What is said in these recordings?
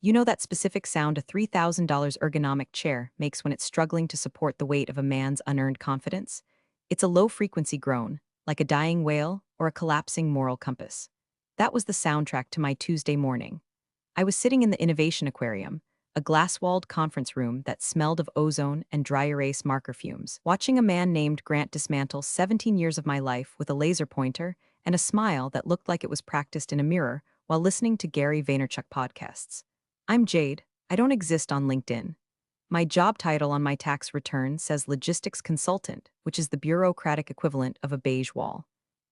You know that specific sound a $3,000 ergonomic chair makes when it's struggling to support the weight of a man's unearned confidence? It's a low-frequency groan, like a dying whale or a collapsing moral compass. That was the soundtrack to my Tuesday morning. I was sitting in the Innovation Aquarium, a glass-walled conference room that smelled of ozone and dry erase marker fumes, watching a man named Grant dismantle 17 years of my life with a laser pointer and a smile that looked like it was practiced in a mirror while listening to Gary Vaynerchuk podcasts. I'm Jade. I don't exist on LinkedIn. My job title on my tax return says logistics consultant, which is the bureaucratic equivalent of a beige wall.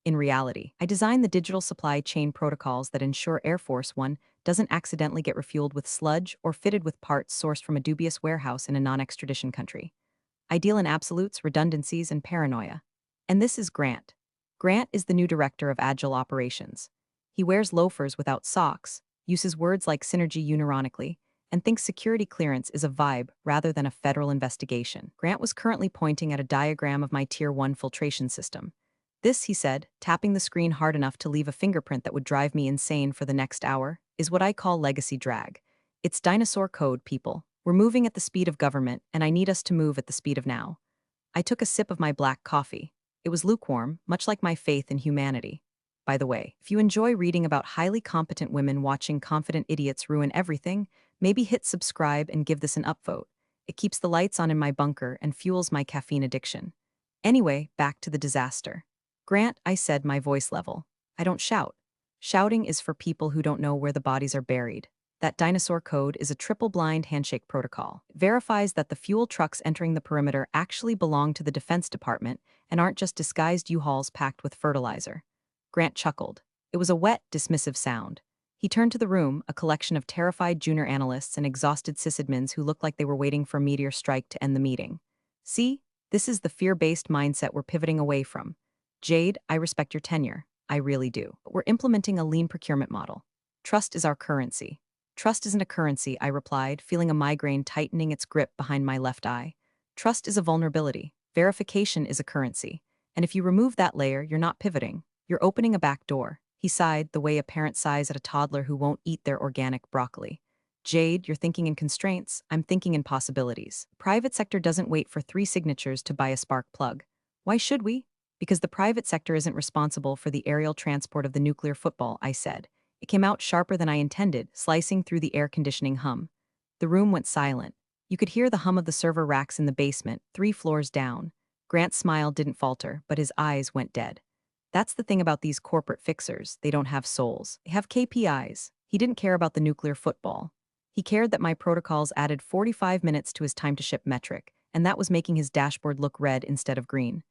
In reality, I design the digital supply chain protocols that ensure Air Force One doesn't accidentally get refueled with sludge or fitted with parts sourced from a dubious warehouse in a non-extradition country. I deal in absolutes, redundancies, and paranoia. And this is Grant. Grant is the new director of Agile Operations. He wears loafers without socks, uses words like synergy unironically, and thinks security clearance is a vibe rather than a federal investigation. Grant was currently pointing at a diagram of my Tier 1 filtration system. This, he said, tapping the screen hard enough to leave a fingerprint that would drive me insane for the next hour, is what I call legacy drag. It's dinosaur code, people. We're moving at the speed of government, and I need us to move at the speed of now. I took a sip of my black coffee. It was lukewarm, much like my faith in humanity. By the way, if you enjoy reading about highly competent women watching confident idiots ruin everything, maybe hit subscribe and give this an upvote. It keeps the lights on in my bunker and fuels my caffeine addiction. Anyway, back to the disaster. Grant, I said, my voice level. I don't shout. Shouting is for people who don't know where the bodies are buried. That dinosaur code is a triple-blind handshake protocol. It verifies that the fuel trucks entering the perimeter actually belong to the Defense Department and aren't just disguised U-Hauls packed with fertilizer. Grant chuckled. It was a wet, dismissive sound. He turned to the room, a collection of terrified junior analysts and exhausted sysadmins who looked like they were waiting for a meteor strike to end the meeting. See? This is the fear-based mindset we're pivoting away from. Jade, I respect your tenure. I really do. But we're implementing a lean procurement model. Trust is our currency. Trust isn't a currency, I replied, feeling a migraine tightening its grip behind my left eye. Trust is a vulnerability. Verification is a currency. And if you remove that layer, you're not pivoting. You're opening a back door. He sighed, the way a parent sighs at a toddler who won't eat their organic broccoli. Jade, you're thinking in constraints. I'm thinking in possibilities. Private sector doesn't wait for 3 signatures to buy a spark plug. Why should we? Because the private sector isn't responsible for the aerial transport of the nuclear football, I said. It came out sharper than I intended, slicing through the air conditioning hum. The room went silent. You could hear the hum of the server racks in the basement, 3 floors down. Grant's smile didn't falter, but his eyes went dead. That's the thing about these corporate fixers. They don't have souls. They have KPIs. He didn't care about the nuclear football. He cared that my protocols added 45 minutes to his time-to-ship metric, and that was making his dashboard look red instead of green.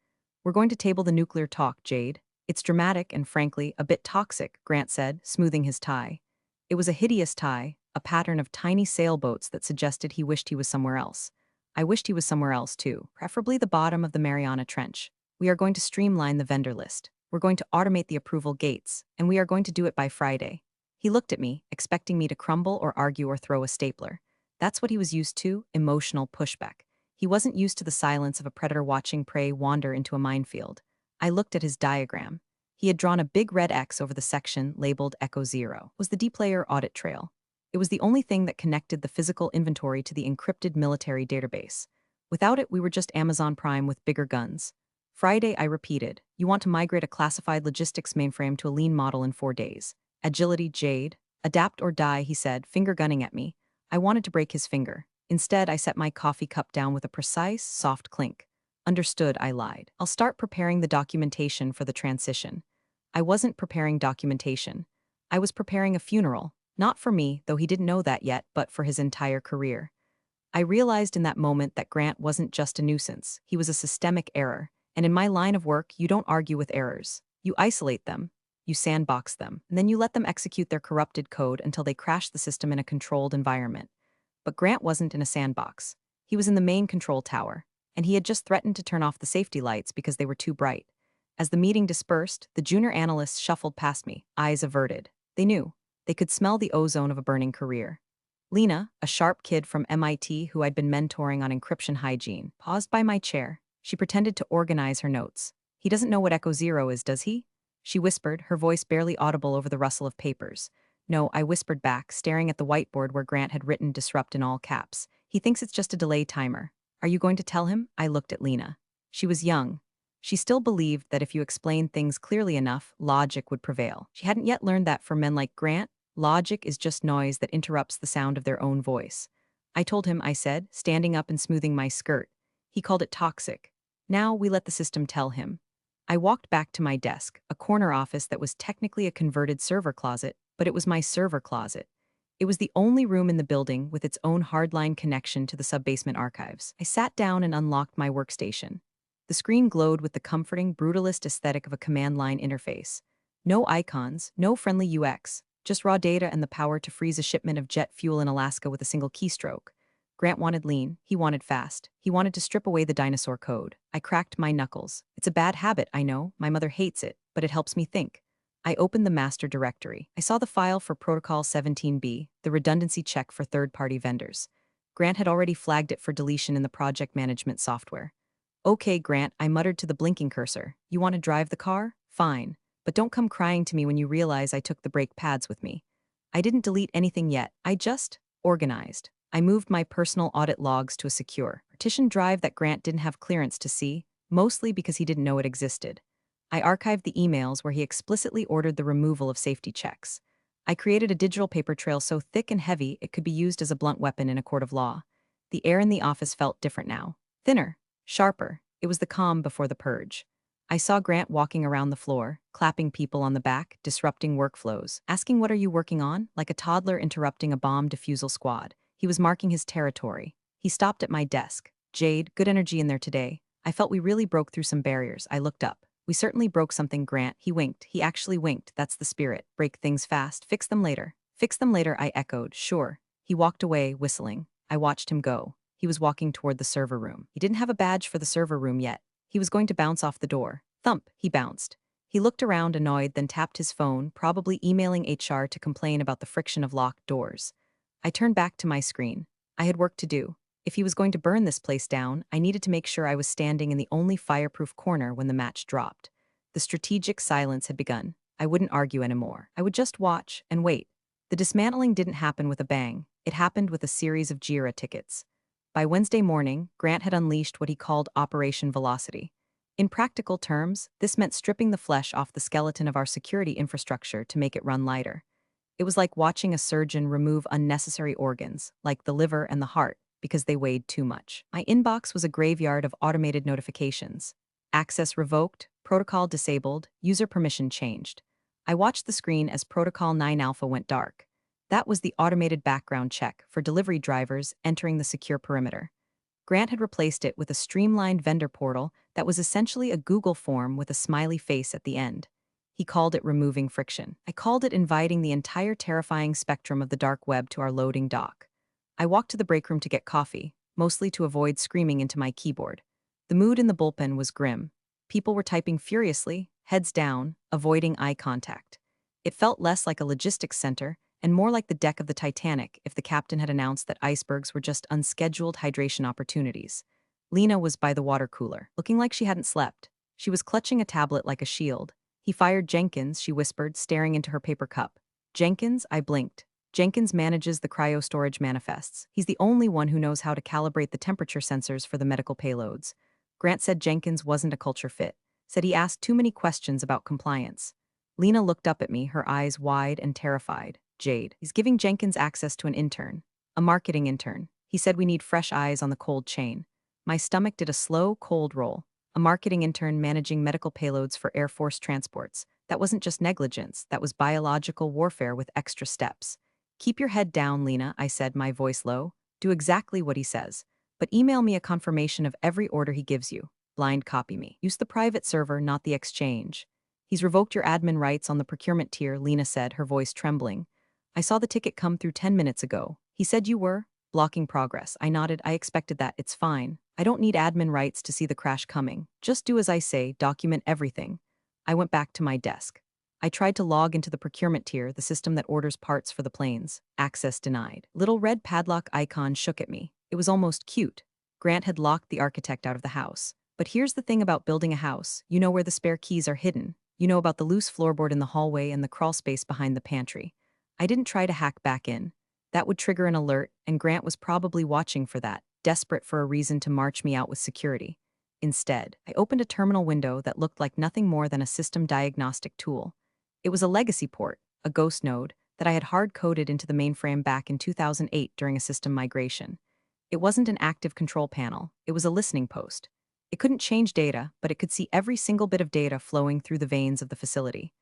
We're going to table the nuclear talk, Jade. It's dramatic and, frankly, a bit toxic, Grant said, smoothing his tie. It was a hideous tie, a pattern of tiny sailboats that suggested he wished he was somewhere else. I wished he was somewhere else, too, preferably the bottom of the Mariana Trench. We are going to streamline the vendor list. We're going to automate the approval gates, and we are going to do it by Friday. He looked at me, expecting me to crumble or argue or throw a stapler. That's what he was used to, emotional pushback. He wasn't used to the silence of a predator watching prey wander into a minefield. I looked at his diagram. He had drawn a big red X over the section labeled Echo Zero. It was the deployer audit trail. It was the only thing that connected the physical inventory to the encrypted military database. Without it, we were just Amazon Prime with bigger guns. Friday, I repeated, you want to migrate a classified logistics mainframe to a lean model in 4 days. Agility, Jade. Adapt or die, he said, finger gunning at me. I wanted to break his finger. Instead, I set my coffee cup down with a precise, soft clink. Understood, I lied. I'll start preparing the documentation for the transition. I wasn't preparing documentation. I was preparing a funeral. Not for me, though he didn't know that yet, but for his entire career. I realized in that moment that Grant wasn't just a nuisance. He was a systemic error. And in my line of work, you don't argue with errors. You isolate them, you sandbox them, and then you let them execute their corrupted code until they crash the system in a controlled environment. But Grant wasn't in a sandbox. He was in the main control tower, and he had just threatened to turn off the safety lights because they were too bright. As the meeting dispersed, the junior analysts shuffled past me, eyes averted. They knew. They could smell the ozone of a burning career. Lena, a sharp kid from MIT who I'd been mentoring on encryption hygiene, paused by my chair. She pretended to organize her notes. He doesn't know what Echo Zero is, does he? She whispered, her voice barely audible over the rustle of papers. No, I whispered back, staring at the whiteboard where Grant had written disrupt in all caps. He thinks it's just a delay timer. Are you going to tell him? I looked at Lena. She was young. She still believed that if you explained things clearly enough, logic would prevail. She hadn't yet learned that for men like Grant, logic is just noise that interrupts the sound of their own voice. I told him, I said, standing up and smoothing my skirt. He called it toxic. Now we let the system tell him. I walked back to my desk, a corner office that was technically a converted server closet, but it was my server closet. It was the only room in the building with its own hardline connection to the subbasement archives. I sat down and unlocked my workstation. The screen glowed with the comforting, brutalist aesthetic of a command line interface. No icons, no friendly UX, just raw data and the power to freeze a shipment of jet fuel in Alaska with a single keystroke. Grant wanted lean, he wanted fast, he wanted to strip away the dinosaur code. I cracked my knuckles. It's a bad habit, I know, my mother hates it, but it helps me think. I opened the master directory. I saw the file for Protocol 17B, the redundancy check for third-party vendors. Grant had already flagged it for deletion in the project management software. Okay, Grant, I muttered to the blinking cursor. You want to drive the car? Fine. But don't come crying to me when you realize I took the brake pads with me. I didn't delete anything yet. I just organized. I moved my personal audit logs to a secure, partition drive that Grant didn't have clearance to see, mostly because he didn't know it existed. I archived the emails where he explicitly ordered the removal of safety checks. I created a digital paper trail so thick and heavy it could be used as a blunt weapon in a court of law. The air in the office felt different now. Thinner. Sharper. It was the calm before the purge. I saw Grant walking around the floor, clapping people on the back, disrupting workflows, asking what are you working on, like a toddler interrupting a bomb defusal squad. He was marking his territory. He stopped at my desk. Jade, good energy in there today. I felt we really broke through some barriers. I looked up. We certainly broke something, Grant. He winked. He actually winked. That's the spirit. Break things fast. Fix them later. Fix them later, I echoed. Sure. He walked away, whistling. I watched him go. He was walking toward the server room. He didn't have a badge for the server room yet. He was going to bounce off the door. Thump, he bounced. He looked around annoyed, then tapped his phone, probably emailing HR to complain about the friction of locked doors. I turned back to my screen. I had work to do. If he was going to burn this place down, I needed to make sure I was standing in the only fireproof corner when the match dropped. The strategic silence had begun. I wouldn't argue anymore. I would just watch and wait. The dismantling didn't happen with a bang. It happened with a series of JIRA tickets. By Wednesday morning, Grant had unleashed what he called Operation Velocity. In practical terms, this meant stripping the flesh off the skeleton of our security infrastructure to make it run lighter. It was like watching a surgeon remove unnecessary organs, like the liver and the heart, because they weighed too much. My inbox was a graveyard of automated notifications. Access revoked, protocol disabled, user permission changed. I watched the screen as Protocol 9 Alpha went dark. That was the automated background check for delivery drivers entering the secure perimeter. Grant had replaced it with a streamlined vendor portal that was essentially a Google form with a smiley face at the end. He called it removing friction. I called it inviting the entire terrifying spectrum of the dark web to our loading dock. I walked to the break room to get coffee, mostly to avoid screaming into my keyboard. The mood in the bullpen was grim. People were typing furiously, heads down, avoiding eye contact. It felt less like a logistics center and more like the deck of the Titanic if the captain had announced that icebergs were just unscheduled hydration opportunities. Lena was by the water cooler, looking like she hadn't slept. She was clutching a tablet like a shield. He fired Jenkins, she whispered, staring into her paper cup. Jenkins? I blinked. Jenkins manages the cryo-storage manifests. He's the only one who knows how to calibrate the temperature sensors for the medical payloads. Grant said Jenkins wasn't a culture fit, said he asked too many questions about compliance. Lena looked up at me, her eyes wide and terrified. Jade. He's giving Jenkins access to an intern. A marketing intern. He said we need fresh eyes on the cold chain. My stomach did a slow, cold roll. A marketing intern managing medical payloads for Air Force transports. That wasn't just negligence, that was biological warfare with extra steps. Keep your head down, Lena, I said, my voice low. Do exactly what he says. But email me a confirmation of every order he gives you. Blind copy me. Use the private server, not the exchange. He's revoked your admin rights on the procurement tier, Lena said, her voice trembling. I saw the ticket come through 10 minutes ago. He said you were blocking progress. I nodded. I expected that. It's fine. I don't need admin rights to see the crash coming. Just do as I say, document everything. I went back to my desk. I tried to log into the procurement tier, the system that orders parts for the planes. Access denied. Little red padlock icon shook at me. It was almost cute. Grant had locked the architect out of the house. But here's the thing about building a house. You know where the spare keys are hidden. You know about the loose floorboard in the hallway and the crawl space behind the pantry. I didn't try to hack back in. That would trigger an alert, and Grant was probably watching for that, desperate for a reason to march me out with security. Instead, I opened a terminal window that looked like nothing more than a system diagnostic tool. It was a legacy port, a ghost node, that I had hard-coded into the mainframe back in 2008 during a system migration. It wasn't an active control panel, it was a listening post. It couldn't change data, but it could see every single bit of data flowing through the veins of the facility.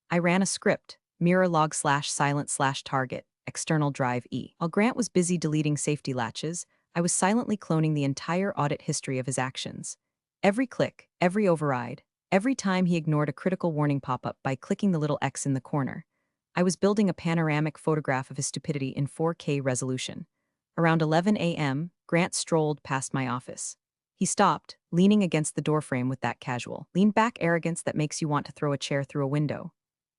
I ran a script, mirror log slash silent slash target, external drive E. While Grant was busy deleting safety latches, I was silently cloning the entire audit history of his actions. Every click, every override, every time he ignored a critical warning pop-up by clicking the little X in the corner. I was building a panoramic photograph of his stupidity in 4K resolution. Around 11 a.m., Grant strolled past my office. He stopped, leaning against the doorframe with that casual, lean-back arrogance that makes you want to throw a chair through a window.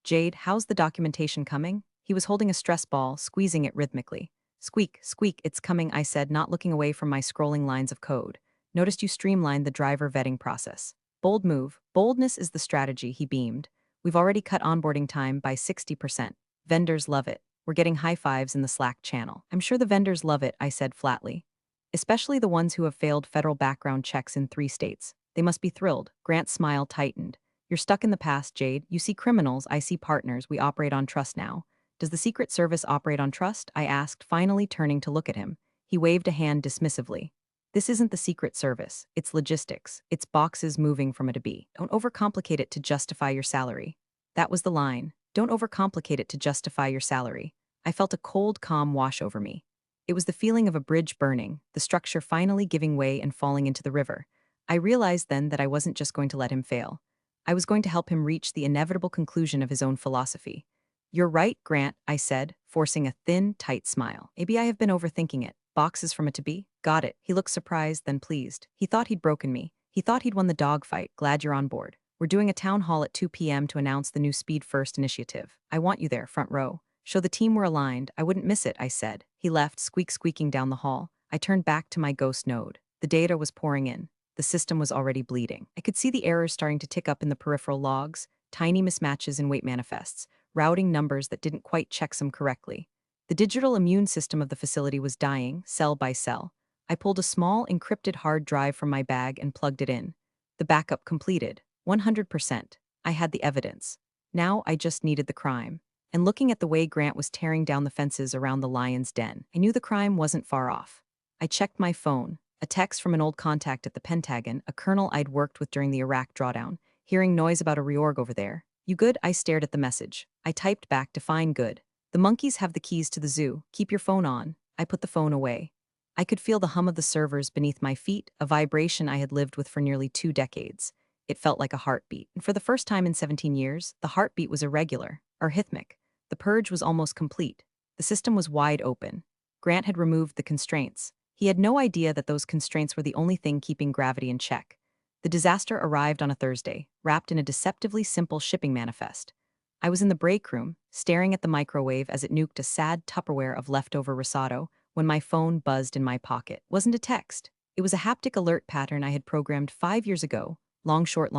"Jade, how's the documentation coming?" He was holding a stress ball, squeezing it rhythmically. "Squeak, squeak, it's coming," I said, not looking away from my scrolling lines of code. "Noticed you streamlined the driver vetting process. Bold move. Boldness is the strategy," he beamed. "We've already cut onboarding time by 60%. Vendors love it. We're getting high fives in the Slack channel." "I'm sure the vendors love it," I said flatly. "Especially the ones who have failed federal background checks in 3 states. They must be thrilled." Grant's smile tightened. "You're stuck in the past, Jade. You see criminals, I see partners. We operate on trust now." "Does the Secret Service operate on trust?" I asked, finally turning to look at him. He waved a hand dismissively. "This isn't the Secret Service. It's logistics. It's boxes moving from A to B. Don't overcomplicate it to justify your salary." That was the line. Don't overcomplicate it to justify your salary. I felt a cold calm wash over me. It was the feeling of a bridge burning, the structure finally giving way and falling into the river. I realized then that I wasn't just going to let him fail. I was going to help him reach the inevitable conclusion of his own philosophy. "You're right, Grant," I said, forcing a thin, tight smile. "Maybe I have been overthinking it. Boxes from A to B? Got it." He looked surprised, then pleased. He thought he'd broken me. He thought he'd won the dogfight. "Glad you're on board. We're doing a town hall at 2 p.m. to announce the new Speed First initiative. I want you there, front row. Show the team we're aligned." "I wouldn't miss it," I said. He left, squeaking down the hall. I turned back to my ghost node. The data was pouring in. The system was already bleeding. I could see the errors starting to tick up in the peripheral logs, tiny mismatches in weight manifests, routing numbers that didn't quite checksum correctly. The digital immune system of the facility was dying, cell by cell. I pulled a small, encrypted hard drive from my bag and plugged it in. The backup completed. 100%. I had the evidence. Now I just needed the crime. And looking at the way Grant was tearing down the fences around the lion's den, I knew the crime wasn't far off. I checked my phone. A text from an old contact at the Pentagon, a colonel I'd worked with during the Iraq drawdown. "Hearing noise about a reorg over there. You good?" I stared at the message. I typed back, "Define good. The monkeys have the keys to the zoo. Keep your phone on." I put the phone away. I could feel the hum of the servers beneath my feet, a vibration I had lived with for nearly 2 decades. It felt like a heartbeat. And for the first time in 17 years, the heartbeat was irregular, arrhythmic. The purge was almost complete. The system was wide open. Grant had removed the constraints. He had no idea that those constraints were the only thing keeping gravity in check. The disaster arrived on a Thursday, wrapped in a deceptively simple shipping manifest. I was in the break room, staring at the microwave as it nuked a sad Tupperware of leftover risotto, when my phone buzzed in my pocket. It wasn't a text. It was a haptic alert pattern I had programmed 5 years ago. Long short,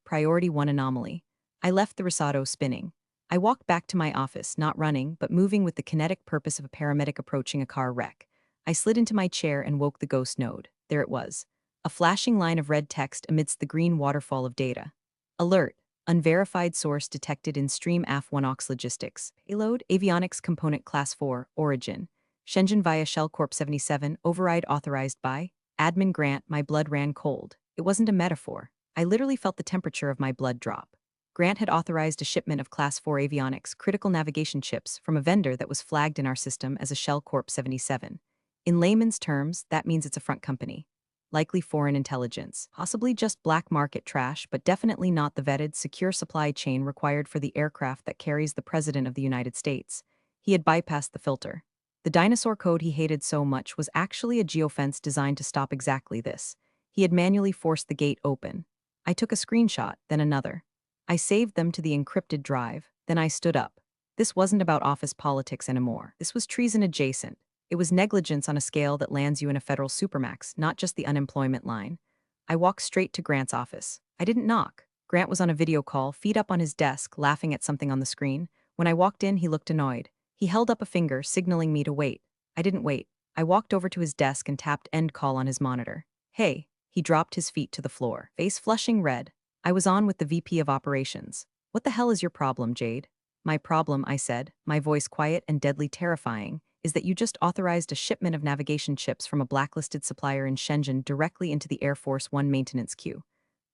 priority 1 anomaly. I left the risotto spinning. I walked back to my office, not running, but moving with the kinetic purpose of a paramedic approaching a car wreck. I slid into my chair and woke the ghost node. There it was. A flashing line of red text amidst the green waterfall of data. Alert. Unverified source detected in Stream AF1OX Logistics. Payload, Avionics Component Class 4, Origin. Shenzhen via Shell Corp 77, override authorized by Admin Grant. My blood ran cold. It wasn't a metaphor. I literally felt the temperature of my blood drop. Grant had authorized a shipment of Class 4 avionics critical navigation chips from a vendor that was flagged in our system as a Shell Corp 77. In layman's terms, that means it's a front company. Likely foreign intelligence. Possibly just black market trash, but definitely not the vetted, secure supply chain required for the aircraft that carries the President of the United States. He had bypassed the filter. The dinosaur code he hated so much was actually a geofence designed to stop exactly this. He had manually forced the gate open. I took a screenshot, then another. I saved them to the encrypted drive, then I stood up. This wasn't about office politics anymore. This was treason adjacent. It was negligence on a scale that lands you in a federal supermax, not just the unemployment line. I walked straight to Grant's office. I didn't knock. Grant was on a video call, feet up on his desk, laughing at something on the screen. When I walked in, he looked annoyed. He held up a finger, signaling me to wait. I didn't wait. I walked over to his desk and tapped end call on his monitor. Hey, he dropped his feet to the floor, face flushing red. I was on with the VP of operations. What the hell is your problem, Jade? My problem, I said, my voice quiet and deadly terrifying, is that you just authorized a shipment of navigation chips from a blacklisted supplier in Shenzhen directly into the Air Force One maintenance queue.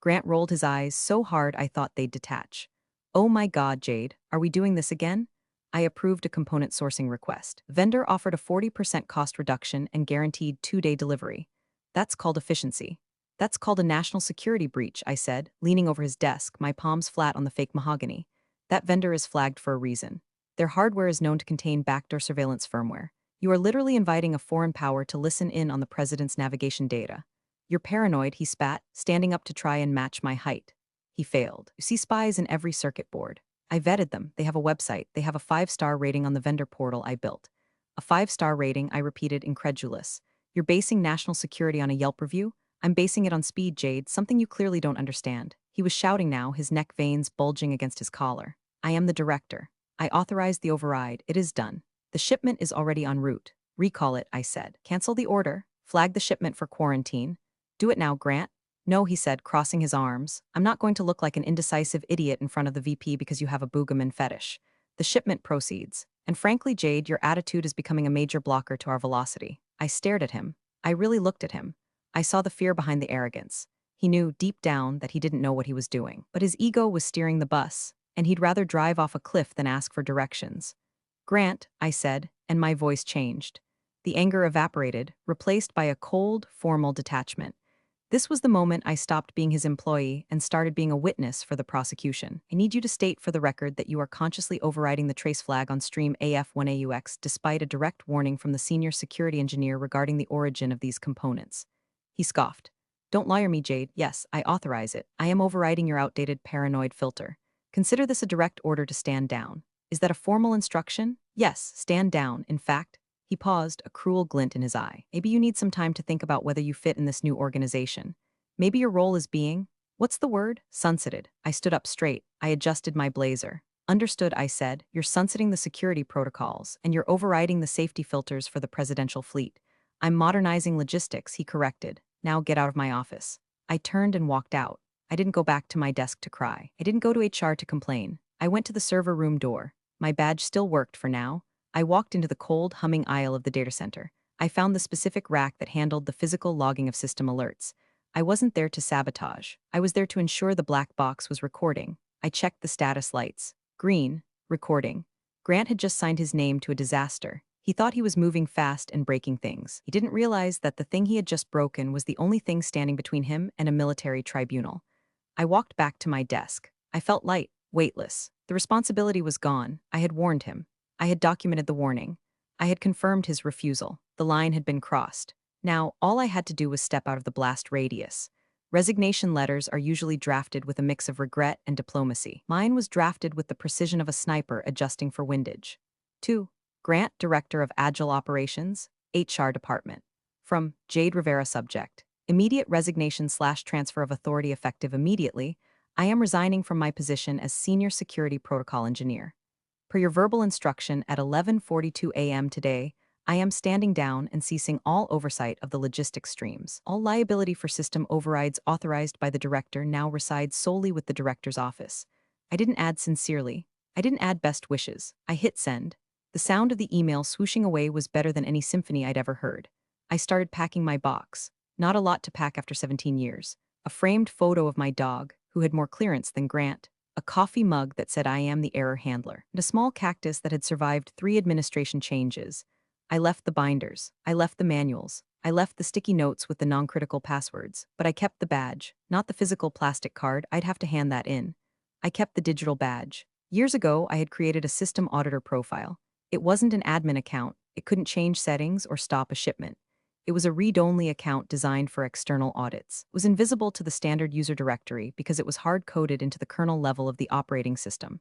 Grant rolled his eyes so hard I thought they'd detach. Oh my God, Jade, are we doing this again? I approved a component sourcing request. Vendor offered a 40% cost reduction and guaranteed 2-day delivery. That's called efficiency. That's called a national security breach, I said, leaning over his desk, my palms flat on the fake mahogany. That vendor is flagged for a reason. Their hardware is known to contain backdoor surveillance firmware. You are literally inviting a foreign power to listen in on the president's navigation data. You're paranoid, he spat, standing up to try and match my height. He failed. You see spies in every circuit board. I vetted them. They have a website. They have a 5-star rating on the vendor portal I built. A 5-star rating, I repeated, incredulous. You're basing national security on a Yelp review? I'm basing it on speed, Jade, something you clearly don't understand. He was shouting now, his neck veins bulging against his collar. I am the director. I authorized the override. It is done. The shipment is already en route. Recall it, I said. Cancel the order. Flag the shipment for quarantine. Do it now, Grant. No, he said, crossing his arms. I'm not going to look like an indecisive idiot in front of the VP because you have a boogaman fetish. The shipment proceeds. And frankly, Jade, your attitude is becoming a major blocker to our velocity. I stared at him. I really looked at him. I saw the fear behind the arrogance. He knew deep down that he didn't know what he was doing. But his ego was steering the bus, and he'd rather drive off a cliff than ask for directions. Grant, I said, and my voice changed. The anger evaporated, replaced by a cold, formal detachment. This was the moment I stopped being his employee and started being a witness for the prosecution. I need you to state for the record that you are consciously overriding the trace flag on stream AF1AUX despite a direct warning from the senior security engineer regarding the origin of these components. He scoffed. Don't lawyer me, Jade. Yes, I authorize it. I am overriding your outdated paranoid filter. Consider this a direct order to stand down. Is that a formal instruction? Yes, stand down. In fact, he paused, a cruel glint in his eye. Maybe you need some time to think about whether you fit in this new organization. Maybe your role is being, what's the word? Sunsetted. I stood up straight. I adjusted my blazer. Understood, I said. You're sunsetting the security protocols, and you're overriding the safety filters for the presidential fleet. I'm modernizing logistics, he corrected. Now get out of my office. I turned and walked out. I didn't go back to my desk to cry. I didn't go to HR to complain. I went to the server room door. My badge still worked for now. I walked into the cold, humming aisle of the data center. I found the specific rack that handled the physical logging of system alerts. I wasn't there to sabotage. I was there to ensure the black box was recording. I checked the status lights. Green, recording. Grant had just signed his name to a disaster. He thought he was moving fast and breaking things. He didn't realize that the thing he had just broken was the only thing standing between him and a military tribunal. I walked back to my desk. I felt light, weightless. The responsibility was gone. I had warned him. I had documented the warning. I had confirmed his refusal. The line had been crossed. Now, all I had to do was step out of the blast radius. Resignation letters are usually drafted with a mix of regret and diplomacy. Mine was drafted with the precision of a sniper adjusting for windage. 2. Grant, Director of Agile Operations, HR Department. From Jade Rivera subject. Immediate resignation/transfer of authority effective immediately. I am resigning from my position as Senior Security Protocol Engineer. Per your verbal instruction at 11:42 a.m. today, I am standing down and ceasing all oversight of the logistics streams. All liability for system overrides authorized by the director now resides solely with the director's office. I didn't add sincerely. I didn't add best wishes. I hit send. The sound of the email swooshing away was better than any symphony I'd ever heard. I started packing my box. Not a lot to pack after 17 years. A framed photo of my dog, who had more clearance than Grant. A coffee mug that said I am the error handler, and a small cactus that had survived 3 administration changes. I left the binders. I left the manuals. I left the sticky notes with the non-critical passwords, but I kept the badge, not the physical plastic card. I'd have to hand that in. I kept the digital badge. Years ago, I had created a system auditor profile. It wasn't an admin account. It couldn't change settings or stop a shipment. It was a read-only account designed for external audits. It was invisible to the standard user directory because it was hard-coded into the kernel level of the operating system.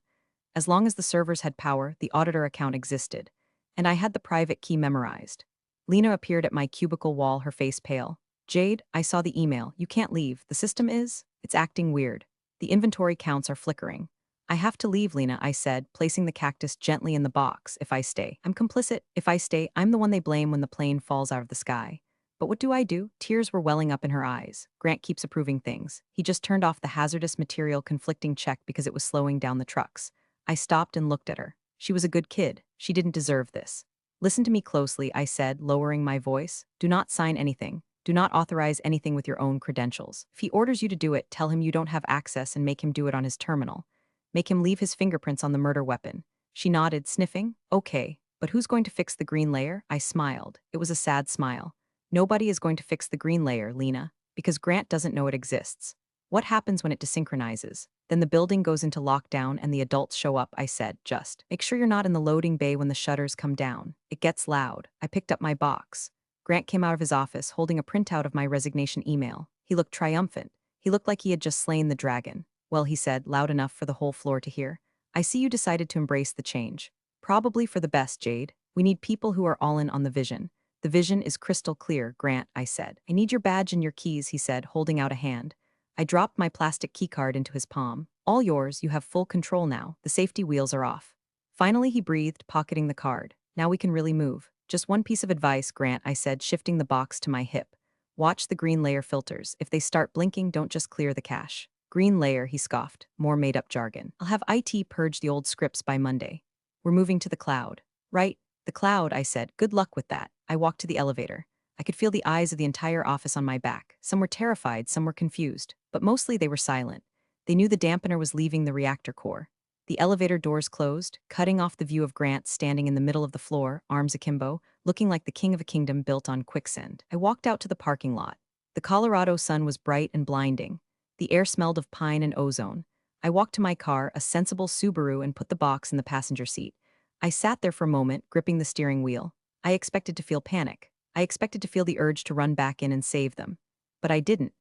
As long as the servers had power, the auditor account existed, and I had the private key memorized. Lena appeared at my cubicle wall, her face pale. Jade, I saw the email. You can't leave. The system is? It's acting weird. The inventory counts are flickering. I have to leave, Lena, I said, placing the cactus gently in the box. If I stay, I'm complicit. If I stay, I'm the one they blame when the plane falls out of the sky. But what do I do? Tears were welling up in her eyes. Grant keeps approving things. He just turned off the hazardous material conflicting check because it was slowing down the trucks. I stopped and looked at her. She was a good kid. She didn't deserve this. Listen to me closely, I said, lowering my voice. Do not sign anything. Do not authorize anything with your own credentials. If he orders you to do it, tell him you don't have access and make him do it on his terminal. Make him leave his fingerprints on the murder weapon. She nodded, sniffing. Okay, but who's going to fix the green layer? I smiled. It was a sad smile. Nobody is going to fix the green layer, Lena, because Grant doesn't know it exists. What happens when it desynchronizes? Then the building goes into lockdown and the adults show up, I said, just. Make sure you're not in the loading bay when the shutters come down. It gets loud. I picked up my box. Grant came out of his office holding a printout of my resignation email. He looked triumphant. He looked like he had just slain the dragon. Well, he said, loud enough for the whole floor to hear. I see you decided to embrace the change. Probably for the best, Jade. We need people who are all in on the vision. The vision is crystal clear, Grant, I said. I need your badge and your keys, he said, holding out a hand. I dropped my plastic keycard into his palm. All yours, you have full control now. The safety wheels are off. Finally, he breathed, pocketing the card. Now we can really move. Just one piece of advice, Grant, I said, shifting the box to my hip. Watch the green layer filters. If they start blinking, don't just clear the cache. Green layer, he scoffed. More made-up jargon. I'll have IT purge the old scripts by Monday. We're moving to the cloud. Right? The cloud, I said. Good luck with that. I walked to the elevator. I could feel the eyes of the entire office on my back. Some were terrified, some were confused, but mostly they were silent. They knew the dampener was leaving the reactor core. The elevator doors closed, cutting off the view of Grant standing in the middle of the floor, arms akimbo, looking like the king of a kingdom built on quicksand. I walked out to the parking lot. The Colorado sun was bright and blinding. The air smelled of pine and ozone. I walked to my car, a sensible Subaru, and put the box in the passenger seat. I sat there for a moment, gripping the steering wheel. I expected to feel panic. I expected to feel the urge to run back in and save them. But I didn't.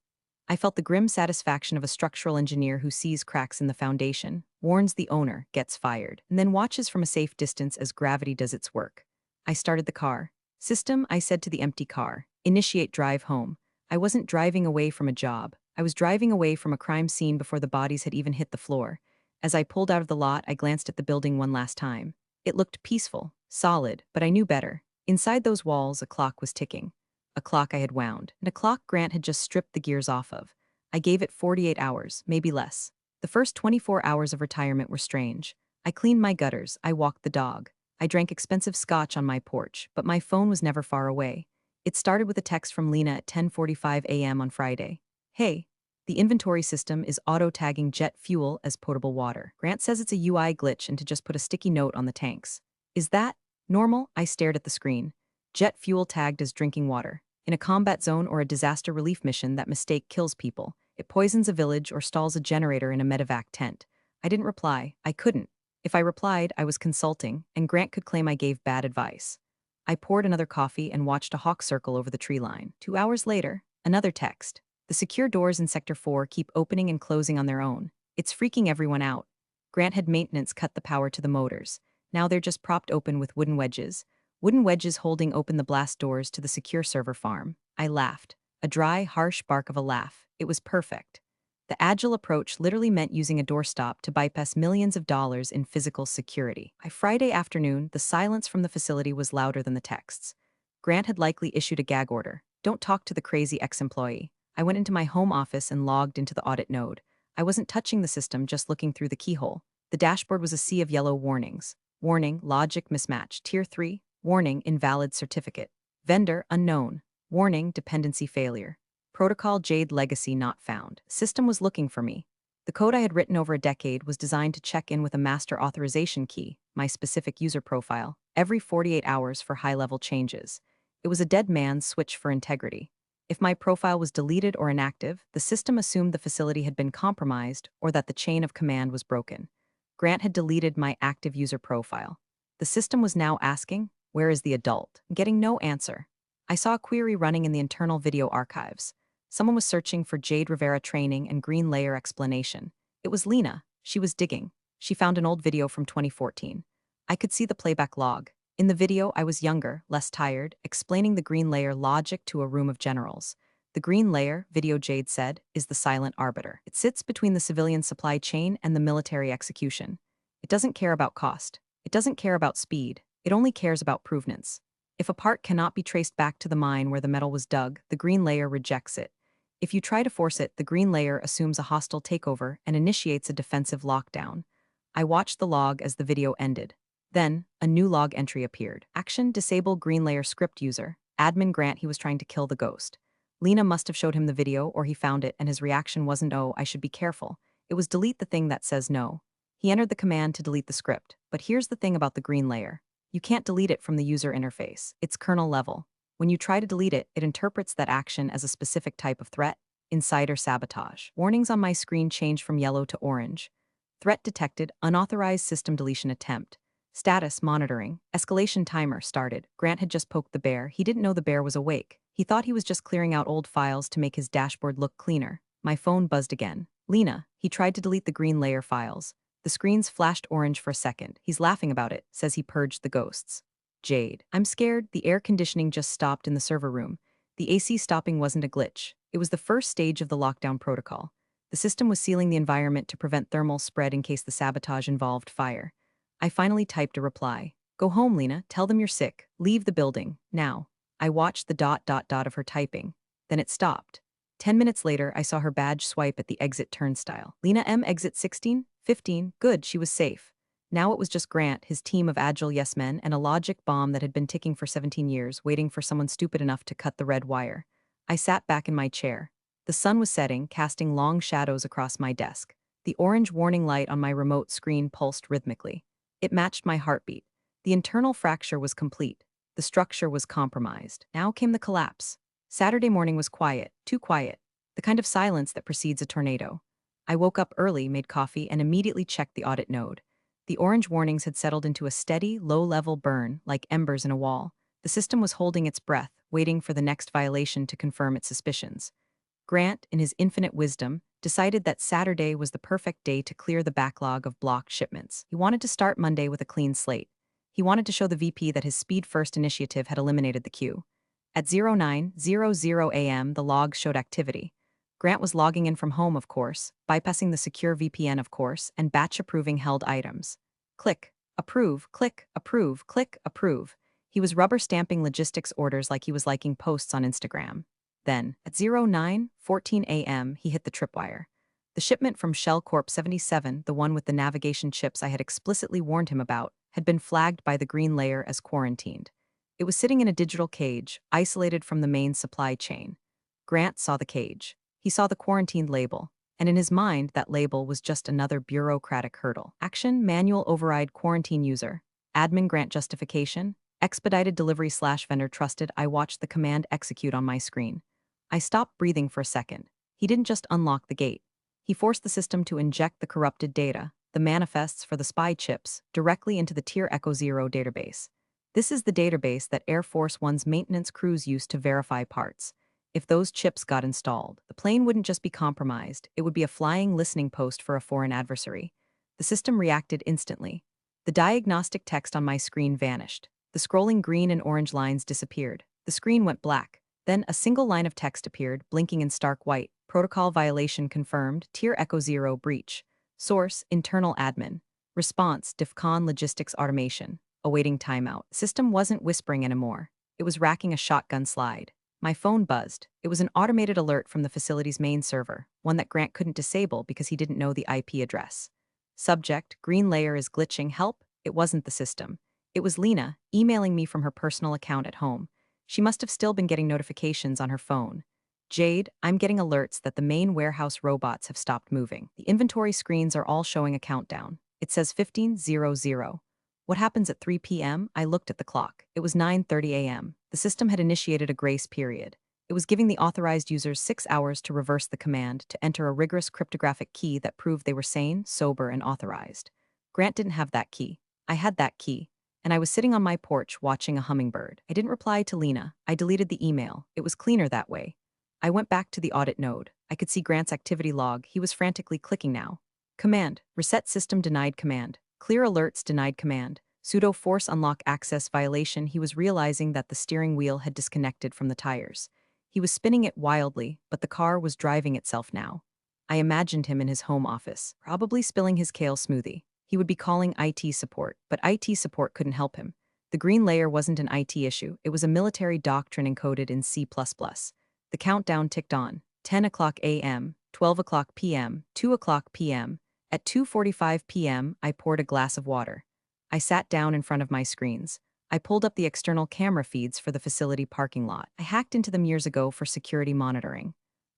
I felt the grim satisfaction of a structural engineer who sees cracks in the foundation, warns the owner, gets fired, and then watches from a safe distance as gravity does its work. I started the car. System, I said to the empty car. Initiate drive home. I wasn't driving away from a job. I was driving away from a crime scene before the bodies had even hit the floor. As I pulled out of the lot, I glanced at the building one last time. It looked peaceful, solid, but I knew better. Inside those walls, a clock was ticking. A clock I had wound, and a clock Grant had just stripped the gears off of. I gave it 48 hours, maybe less. The first 24 hours of retirement were strange. I cleaned my gutters, I walked the dog. I drank expensive scotch on my porch, but my phone was never far away. It started with a text from Lena at 10:45 a.m. on Friday. Hey, the inventory system is auto-tagging jet fuel as potable water. Grant says it's a UI glitch and to just put a sticky note on the tanks. Is that normal? I stared at the screen. Jet fuel tagged as drinking water. In a combat zone or a disaster relief mission, that mistake kills people. It poisons a village or stalls a generator in a medevac tent. I didn't reply. I couldn't. If I replied, I was consulting, and Grant could claim I gave bad advice. I poured another coffee and watched a hawk circle over the tree line. 2 hours later, another text. The secure doors in Sector 4 keep opening and closing on their own. It's freaking everyone out. Grant had maintenance cut the power to the motors. Now they're just propped open with wooden wedges. Wooden wedges holding open the blast doors to the secure server farm. I laughed. A dry, harsh bark of a laugh. It was perfect. The agile approach literally meant using a doorstop to bypass millions of dollars in physical security. By Friday afternoon, the silence from the facility was louder than the texts. Grant had likely issued a gag order. Don't talk to the crazy ex-employee. I went into my home office and logged into the audit node. I wasn't touching the system, just looking through the keyhole. The dashboard was a sea of yellow warnings. Warning, logic mismatch. Tier 3. Warning, invalid certificate. Vendor, unknown. Warning, dependency failure. Protocol Jade legacy not found. System was looking for me. The code I had written over a decade was designed to check in with a master authorization key, my specific user profile, every 48 hours for high-level changes. It was a dead man's switch for integrity. If my profile was deleted or inactive, the system assumed the facility had been compromised or that the chain of command was broken. Grant had deleted my active user profile. The system was now asking, where is the adult? Getting no answer. I saw a query running in the internal video archives. Someone was searching for Jade Rivera training and green layer explanation. It was Lena. She was digging. She found an old video from 2014. I could see the playback log. In the video, I was younger, less tired, explaining the green layer logic to a room of generals. The green layer, Video Jade said, is the silent arbiter. It sits between the civilian supply chain and the military execution. It doesn't care about cost. It doesn't care about speed. It only cares about provenance. If a part cannot be traced back to the mine where the metal was dug, the green layer rejects it. If you try to force it, the green layer assumes a hostile takeover and initiates a defensive lockdown. I watched the log as the video ended. Then, a new log entry appeared. Action: disable green layer script user. Admin Grant, he was trying to kill the ghost. Lena must have showed him the video, or he found it, and his reaction wasn't, "Oh, I should be careful." It was, "Delete the thing that says no." He entered the command to delete the script. But here's the thing about the green layer. You can't delete it from the user interface. It's kernel level. When you try to delete it, it interprets that action as a specific type of threat: insider sabotage. Warnings on my screen changed from yellow to orange. Threat detected, unauthorized system deletion attempt. Status monitoring. Escalation timer started. Grant had just poked the bear. He didn't know the bear was awake. He thought he was just clearing out old files to make his dashboard look cleaner. My phone buzzed again. Lena. He tried to delete the green layer files. The screens flashed orange for a second. He's laughing about it, says he purged the ghosts. Jade. I'm scared. The air conditioning just stopped in the server room. The AC stopping wasn't a glitch. It was the first stage of the lockdown protocol. The system was sealing the environment to prevent thermal spread in case the sabotage involved fire. I finally typed a reply. Go home, Lena. Tell them you're sick. Leave the building. Now. I watched the ... of her typing. Then it stopped. 10 minutes later, I saw her badge swipe at the exit turnstile. Lena M. exit 16? 15. Good, she was safe. Now it was just Grant, his team of agile yes men, and a logic bomb that had been ticking for 17 years, waiting for someone stupid enough to cut the red wire. I sat back in my chair. The sun was setting, casting long shadows across my desk. The orange warning light on my remote screen pulsed rhythmically. It matched my heartbeat. The internal fracture was complete. The structure was compromised. Now came the collapse. Saturday morning was quiet, too quiet. The kind of silence that precedes a tornado. I woke up early, made coffee, and immediately checked the audit node. The orange warnings had settled into a steady, low-level burn, like embers in a wall. The system was holding its breath, waiting for the next violation to confirm its suspicions. Grant, in his infinite wisdom, decided that Saturday was the perfect day to clear the backlog of blocked shipments. He wanted to start Monday with a clean slate. He wanted to show the VP that his speed-first initiative had eliminated the queue. At 09:00 a.m., the logs showed activity. Grant was logging in from home, of course, bypassing the secure VPN, of course, and batch-approving held items. Click, approve, click, approve, click, approve. He was rubber-stamping logistics orders like he was liking posts on Instagram. Then, at 09:14 a.m., he hit the tripwire. The shipment from Shell Corp 77, the one with the navigation chips I had explicitly warned him about, had been flagged by the green layer as quarantined. It was sitting in a digital cage, isolated from the main supply chain. Grant saw the cage. He saw the quarantined label, and in his mind, that label was just another bureaucratic hurdle. Action: manual override quarantine user. Admin Grant justification. Expedited delivery / vendor trusted. I watched the command execute on my screen. I stopped breathing for a second. He didn't just unlock the gate. He forced the system to inject the corrupted data, the manifests for the spy chips, directly into the Tier Echo 0 database. This is the database that Air Force One's maintenance crews used to verify parts. If those chips got installed, the plane wouldn't just be compromised, it would be a flying listening post for a foreign adversary. The system reacted instantly. The diagnostic text on my screen vanished. The scrolling green and orange lines disappeared. The screen went black. Then a single line of text appeared, blinking in stark white. Protocol violation confirmed, Tier Echo 0 breach. Source: internal admin. Response: DEFCON logistics automation. Awaiting timeout. System wasn't whispering anymore. It was racking a shotgun slide. My phone buzzed. It was an automated alert from the facility's main server, one that Grant couldn't disable because he didn't know the IP address. Subject: green layer is glitching. Help? It wasn't the system. It was Lena, emailing me from her personal account at home. She must have still been getting notifications on her phone. Jade, I'm getting alerts that the main warehouse robots have stopped moving. The inventory screens are all showing a countdown. It says 15:00. What happens at 3 p.m.? I looked at the clock. It was 9:30 a.m. The system had initiated a grace period. It was giving the authorized users 6 hours to reverse the command, to enter a rigorous cryptographic key that proved they were sane, sober, and authorized. Grant didn't have that key. I had that key. And I was sitting on my porch watching a hummingbird. I didn't reply to Lena. I deleted the email. It was cleaner that way. I went back to the audit node. I could see Grant's activity log. He was frantically clicking now. Command: reset system denied command. Clear alerts denied command. Pseudo force unlock access violation. He was realizing that the steering wheel had disconnected from the tires. He was spinning it wildly, but the car was driving itself now. I imagined him in his home office, probably spilling his kale smoothie. He would be calling IT support, but IT support couldn't help him. The green layer wasn't an IT issue, it was a military doctrine encoded in C++. The countdown ticked on. 10 o'clock a.m., 12 o'clock p.m., 2 o'clock p.m. At 2:45 p.m., I poured a glass of water. I sat down in front of my screens. I pulled up the external camera feeds for the facility parking lot. I hacked into them years ago for security monitoring.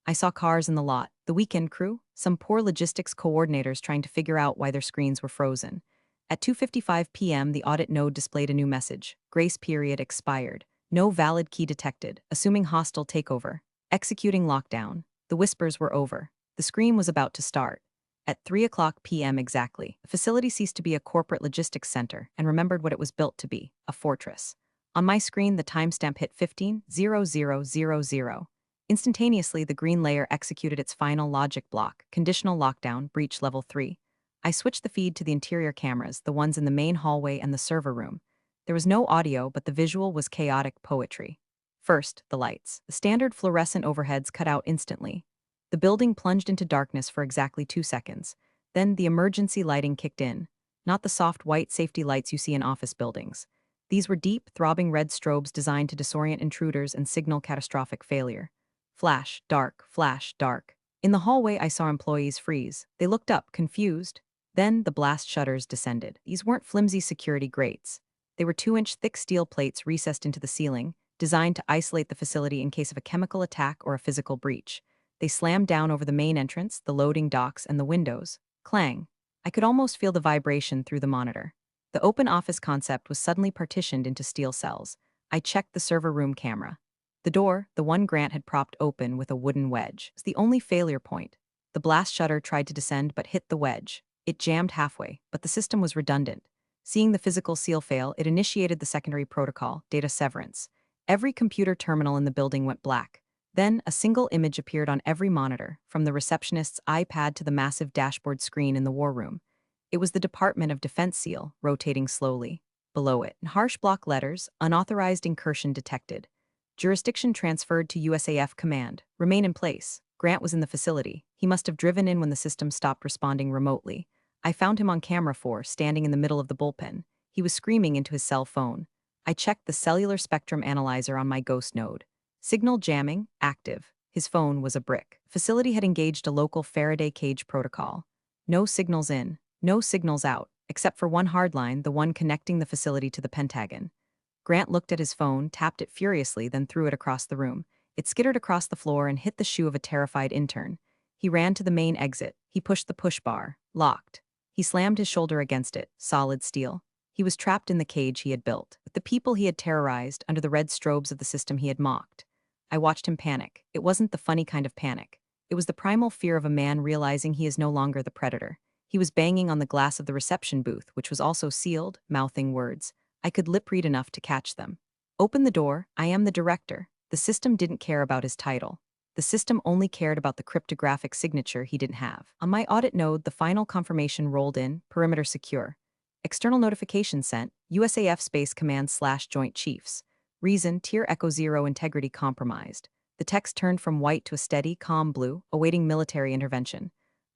I saw cars in the lot, the weekend crew, some poor logistics coordinators trying to figure out why their screens were frozen. At 2:55 p.m., the audit node displayed a new message. Grace period expired. No valid key detected, assuming hostile takeover. Executing lockdown. The whispers were over. The scream was about to start. At 3 o'clock p.m. exactly, the facility ceased to be a corporate logistics center and remembered what it was built to be, a fortress. On my screen, the timestamp hit 15:00:00. Instantaneously, the green layer executed its final logic block, conditional lockdown, breach level 3. I switched the feed to the interior cameras, the ones in the main hallway and the server room. There was no audio, but the visual was chaotic poetry. First, the lights. The standard fluorescent overheads cut out instantly. The building plunged into darkness for exactly 2 seconds. Then the emergency lighting kicked in. Not the soft white safety lights you see in office buildings. These were deep, throbbing red strobes designed to disorient intruders and signal catastrophic failure. Flash, dark, flash, dark. In the hallway, I saw employees freeze. They looked up, confused. Then the blast shutters descended. These weren't flimsy security grates. They were 2-inch thick steel plates recessed into the ceiling, designed to isolate the facility in case of a chemical attack or a physical breach. They slammed down over the main entrance, the loading docks, and the windows. Clang. I could almost feel the vibration through the monitor. The open office concept was suddenly partitioned into steel cells. I checked the server room camera. The door, the one Grant had propped open with a wooden wedge, was the only failure point. The blast shutter tried to descend but hit the wedge. It jammed halfway, but the system was redundant. Seeing the physical seal fail, it initiated the secondary protocol, data severance. Every computer terminal in the building went black. Then, a single image appeared on every monitor, from the receptionist's iPad to the massive dashboard screen in the war room. It was the Department of Defense seal, rotating slowly. Below it, in harsh block letters, unauthorized incursion detected. Jurisdiction transferred to USAF command. Remain in place. Grant was in the facility. He must have driven in when the system stopped responding remotely. I found him on camera 4, standing in the middle of the bullpen. He was screaming into his cell phone. I checked the cellular spectrum analyzer on my ghost node. Signal jamming, active. His phone was a brick. Facility had engaged a local Faraday cage protocol. No signals in, no signals out, except for one hardline, the one connecting the facility to the Pentagon. Grant looked at his phone, tapped it furiously, then threw it across the room. It skittered across the floor and hit the shoe of a terrified intern. He ran to the main exit. He pushed the push bar. Locked. He slammed his shoulder against it, solid steel. He was trapped in the cage he had built, with the people he had terrorized under the red strobes of the system he had mocked. I watched him panic. It wasn't the funny kind of panic. It was the primal fear of a man realizing he is no longer the predator. He was banging on the glass of the reception booth, which was also sealed, mouthing words. I could lip read enough to catch them. Open the door, I am the director. The system didn't care about his title. The system only cared about the cryptographic signature he didn't have. On my audit node, the final confirmation rolled in, perimeter secure. External notification sent, USAF Space Command / Joint Chiefs. Reason, Tier Echo 0 integrity compromised. The text turned from white to a steady, calm blue, awaiting military intervention.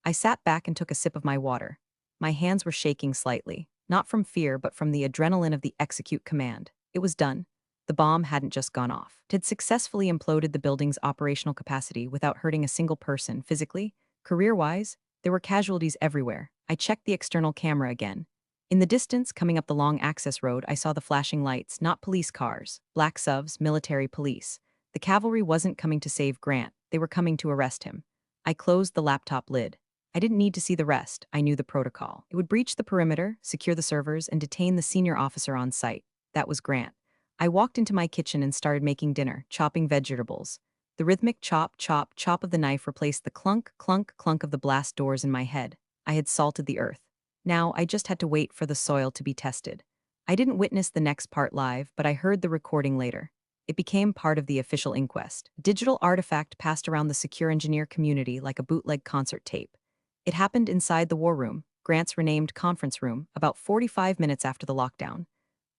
I sat back and took a sip of my water. My hands were shaking slightly, not from fear but from the adrenaline of the execute command. It was done. The bomb hadn't just gone off. It had successfully imploded the building's operational capacity without hurting a single person physically. Career-wise, there were casualties everywhere. I checked the external camera again. In the distance, coming up the long access road, I saw the flashing lights, not police cars, black SUVs, military police. The cavalry wasn't coming to save Grant, they were coming to arrest him. I closed the laptop lid. I didn't need to see the rest, I knew the protocol. It would breach the perimeter, secure the servers, and detain the senior officer on site. That was Grant. I walked into my kitchen and started making dinner, chopping vegetables. The rhythmic chop, chop, chop of the knife replaced the clunk, clunk, clunk of the blast doors in my head. I had salted the earth. Now, I just had to wait for the soil to be tested. I didn't witness the next part live, but I heard the recording later. It became part of the official inquest. A digital artifact passed around the secure engineer community like a bootleg concert tape. It happened inside the war room, Grant's renamed conference room, about 45 minutes after the lockdown.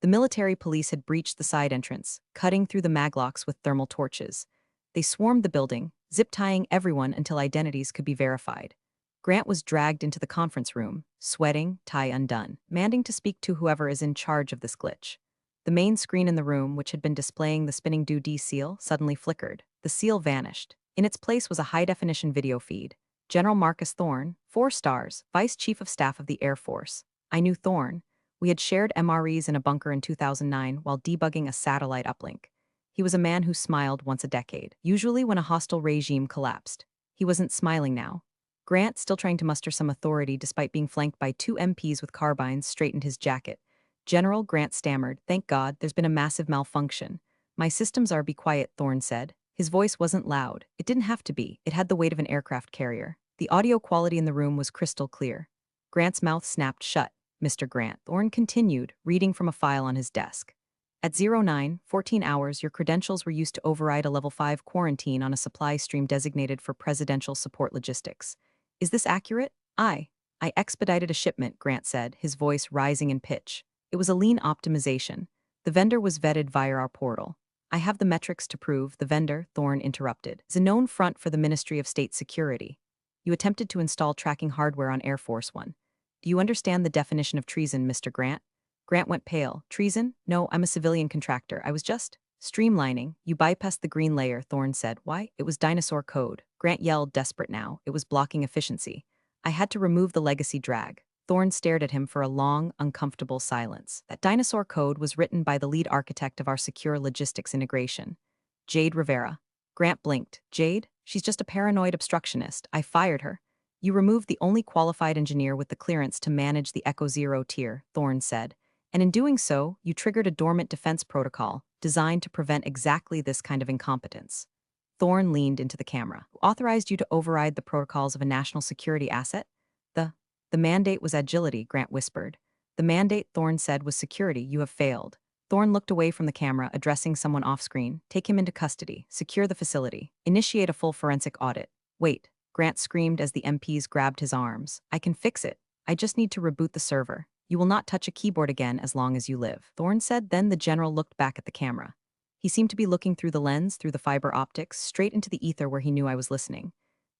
The military police had breached the side entrance, cutting through the maglocks with thermal torches. They swarmed the building, zip-tying everyone until identities could be verified. Grant was dragged into the conference room, sweating, tie undone, demanding to speak to whoever is in charge of this glitch. The main screen in the room, which had been displaying the spinning DoD seal, suddenly flickered. The seal vanished. In its place was a high-definition video feed. General Marcus Thorne, 4 stars, Vice Chief of Staff of the Air Force. I knew Thorne. We had shared MREs in a bunker in 2009 while debugging a satellite uplink. He was a man who smiled once a decade, usually when a hostile regime collapsed. He wasn't smiling now. Grant, still trying to muster some authority despite being flanked by 2 MPs with carbines, straightened his jacket. General, Grant stammered, "Thank God, there's been a massive malfunction. My systems are." "Be quiet," Thorne said. His voice wasn't loud. It didn't have to be. It had the weight of an aircraft carrier. The audio quality in the room was crystal clear. Grant's mouth snapped shut. "Mr. Grant," Thorne continued, reading from a file on his desk. "At 09:14 hours, your credentials were used to override a level 5 quarantine on a supply stream designated for presidential support logistics. Is this accurate?" I expedited a shipment," Grant said, his voice rising in pitch. It was a lean optimization. The vendor was vetted via our portal. "I have the metrics to prove," the vendor, Thorne interrupted, "is a known front for the Ministry of State Security. You attempted to install tracking hardware on Air Force One. Do you understand the definition of treason, Mr. Grant?" Grant went pale. "Treason? No, I'm a civilian contractor. I was just streamlining." "You bypassed the green layer," Thorne said. "Why?" "It was dinosaur code." Grant yelled, desperate now. It was blocking efficiency. "I had to remove the legacy drag." Thorne stared at him for a long, uncomfortable silence. "That dinosaur code was written by the lead architect of our secure logistics integration, Jade Rivera." Grant blinked. "Jade? She's just a paranoid obstructionist. I fired her." "You removed the only qualified engineer with the clearance to manage the Echo Zero tier," Thorne said. "And in doing so, you triggered a dormant defense protocol designed to prevent exactly this kind of incompetence." Thorne leaned into the camera. "Who authorized you to override the protocols of a national security asset?" The mandate was agility," Grant whispered. "The mandate," Thorne said, "was security. You have failed." Thorne looked away from the camera, addressing someone off-screen. "Take him into custody. Secure the facility. Initiate a full forensic audit." "Wait," Grant screamed as the MPs grabbed his arms. "I can fix it. I just need to reboot the server. You will not touch a keyboard again as long as you live," Thorne said. Then the general looked back at the camera. He seemed to be looking through the lens, through the fiber optics, straight into the ether where he knew I was listening.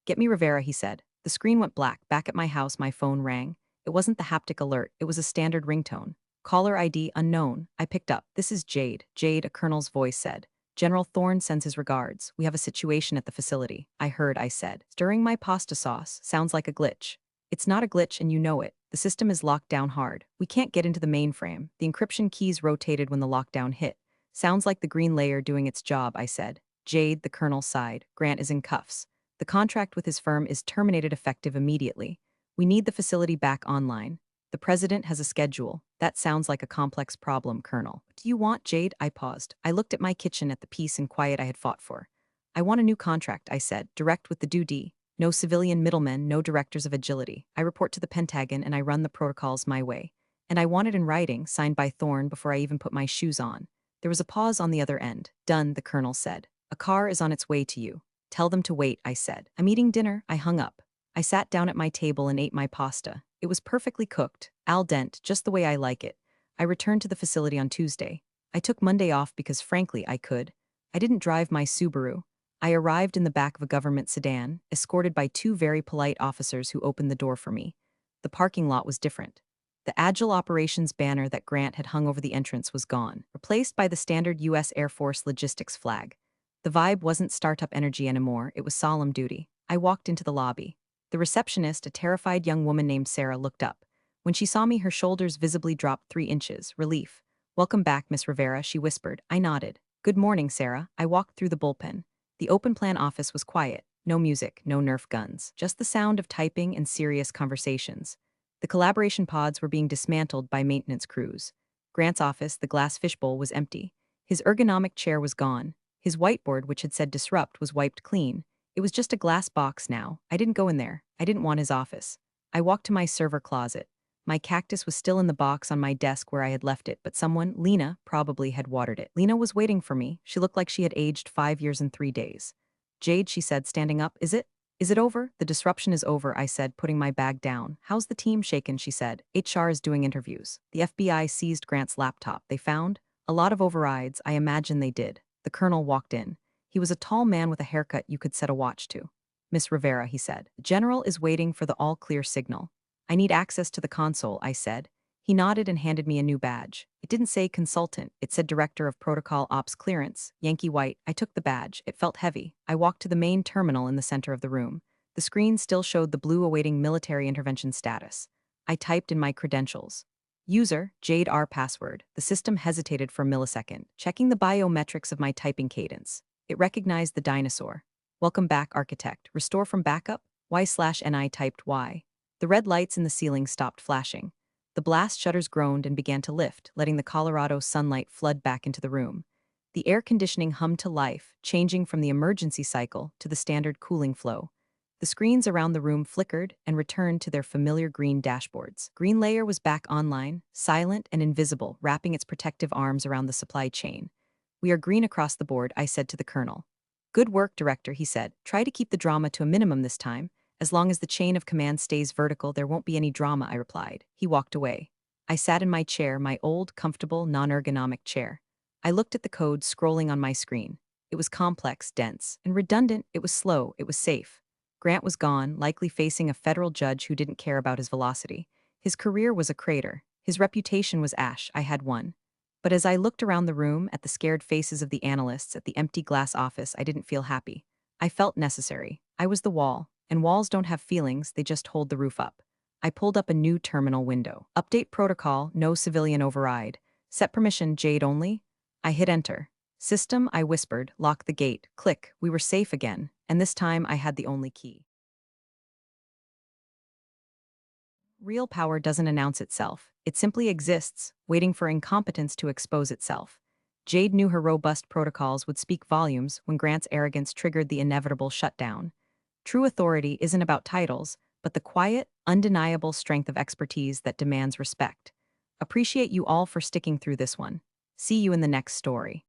"Get me Rivera," he said. The screen went black. Back at my house, my phone rang. It wasn't the haptic alert. It was a standard ringtone. "Caller ID unknown." I picked up. "This is Jade." "Jade," a colonel's voice said. "General Thorne sends his regards. We have a situation at the facility." I said. "Stirring my pasta sauce. Sounds like a glitch." "It's not a glitch and you know it. The system is locked down hard. We can't get into the mainframe. The encryption keys rotated when the lockdown hit." "Sounds like the green layer doing its job," I said. "Jade," the colonel sighed. "Grant is in cuffs. The contract with his firm is terminated effective immediately. We need the facility back online. The president has a schedule." "That sounds like a complex problem, Colonel." "What do you want, Jade?" I paused. I looked at my kitchen, at the peace and quiet I had fought for. "I want a new contract," I said, "direct with the DoD. No civilian middlemen, no directors of agility. I report to the Pentagon and I run the protocols my way. And I want it in writing, signed by Thorne before I even put my shoes on." There was a pause on the other end. "Done," the colonel said. "A car is on its way to you." "Tell them to wait," I said. "I'm eating dinner." I hung up. I sat down at my table and ate my pasta. It was perfectly cooked, al dente, just the way I like it. I returned to the facility on Tuesday. I took Monday off because, frankly, I could. I didn't drive my Subaru. I arrived in the back of a government sedan, escorted by 2 very polite officers who opened the door for me. The parking lot was different. The Agile Operations banner that Grant had hung over the entrance was gone, replaced by the standard U.S. Air Force logistics flag. The vibe wasn't startup energy anymore, it was solemn duty. I walked into the lobby. The receptionist, a terrified young woman named Sarah, looked up. When she saw me, her shoulders visibly dropped 3 inches. Relief. "Welcome back, Miss Rivera," she whispered. I nodded. "Good morning, Sarah." I walked through the bullpen. The open plan office was quiet. No music, no Nerf guns. Just the sound of typing and serious conversations. The collaboration pods were being dismantled by maintenance crews. Grant's office, the glass fishbowl, was empty. His ergonomic chair was gone. His whiteboard, which had said disrupt, was wiped clean. It was just a glass box now. I didn't go in there. I didn't want his office. I walked to my server closet. My cactus was still in the box on my desk where I had left it, but someone, Lena, probably had watered it. Lena was waiting for me. She looked like she had aged 5 years and 3 days. "Jade," she said, standing up. Is it over?" "The disruption is over," I said, putting my bag down. "How's the team shaken?" she said. "HR is doing interviews. The FBI seized Grant's laptop. They found a lot of overrides. I imagine they did." The colonel walked in. He was a tall man with a haircut you could set a watch to. Miss Rivera, he said. The general is waiting for the all-clear signal. I need access to the console, I said. He nodded and handed me a new badge. It didn't say consultant, it said Director of Protocol Ops Clearance, Yankee White. I took the badge. It felt heavy. I walked to the main terminal in the center of the room. The screen still showed the blue awaiting military intervention status. I typed in my credentials. User, Jade R password. The system hesitated for a millisecond, checking the biometrics of my typing cadence. It recognized the dinosaur. Welcome back, architect. Restore from backup? Y/NI typed Y. The red lights in the ceiling stopped flashing. The blast shutters groaned and began to lift, letting the Colorado sunlight flood back into the room. The air conditioning hummed to life, changing from the emergency cycle to the standard cooling flow. The screens around the room flickered and returned to their familiar green dashboards. Green Layer was back online, silent and invisible, wrapping its protective arms around the supply chain. We are green across the board, I said to the colonel. Good work, Director, he said. Try to keep the drama to a minimum this time. As long as the chain of command stays vertical, there won't be any drama, I replied. He walked away. I sat in my chair, my old, comfortable, non-ergonomic chair. I looked at the code scrolling on my screen. It was complex, dense, and redundant. It was slow. It was safe. Grant was gone, likely facing a federal judge who didn't care about his velocity. His career was a crater. His reputation was ash. I had one. But as I looked around the room, at the scared faces of the analysts, at the empty glass office, I didn't feel happy. I felt necessary. I was the wall, and walls don't have feelings, they just hold the roof up. I pulled up a new terminal window. Update protocol, no civilian override. Set permission, Jade only. I hit enter. System, I whispered, lock the gate. Click, we were safe again, and this time I had the only key. Real power doesn't announce itself. It simply exists, waiting for incompetence to expose itself. Jade knew her robust protocols would speak volumes when Grant's arrogance triggered the inevitable shutdown. True authority isn't about titles, but the quiet, undeniable strength of expertise that demands respect. Appreciate you all for sticking through this one. See you in the next story.